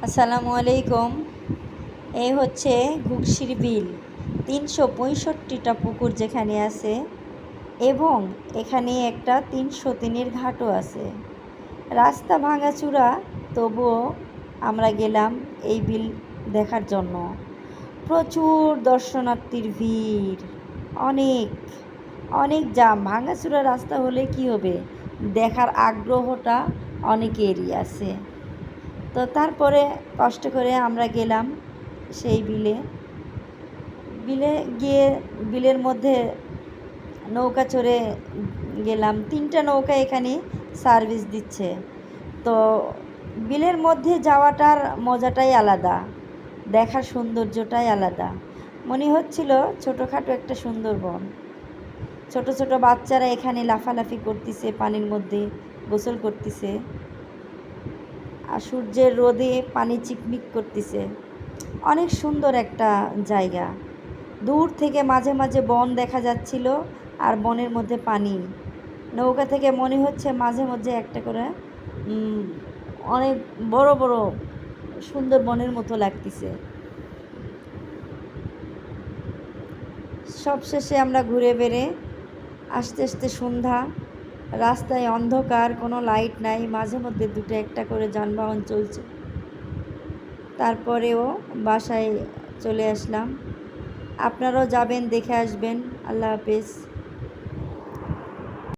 আসসালামু আলাইকুম। এই হচ্ছে ঘুগসির বিল। ৩৬৫টা পুকুর যেখানে আছে এবং এখানে একটা ৩০৩-এর ঘাটও আছে। রাস্তা ভাঙাচুরা, তবুও আমরা গেলাম এই বিল দেখার জন্য। প্রচুর দর্শনার্থীর ভিড়, অনেক অনেক জাম। ভাঙাচুরা রাস্তা হলে কি হবে, দেখার আগ্রহটা অনেকেরই আছে। তো তারপরে কষ্ট করে আমরা গেলাম সেই বিলে গিয়ে বিলের মধ্যে নৌকা চড়ে গেলাম। 3টা নৌকা এখানে সার্ভিস দিচ্ছে। তো বিলের মধ্যে যাওয়াটার মজাটাই আলাদা, দেখার সৌন্দর্যটাই আলাদা। মনে হচ্ছিল ছোটোখাটো একটা সুন্দরবন। ছোট ছোট বাচ্চারা এখানে লাফালাফি করতেছে, পানির মধ্যে গোসল করতেছে, আর সূর্যের রোদে পানি চিকমিক করতেছে। অনেক সুন্দর একটা জায়গা। দূর থেকে মাঝে মাঝে বন দেখা যাচ্ছিল, আর বনের মধ্যে পানি। নৌকা থেকে মনে হচ্ছে মাঝে মাঝে একটা করে অনেক বড় বড় সুন্দর বনের মতো লাগতেছে। সবশেষে আমরা ঘুরে বেড়ে আস্তে আস্তে সন্ধ্যা। রাস্তায় অন্ধকার, কোনো লাইট নাই, মাঝে মধ্যে দুটো একটা করে যানবাহন চলছে। তারপরেও বাসায় চলে আসলাম। আপনারাও যাবেন, দেখে আসবেন। আল্লাহ হাফেজ।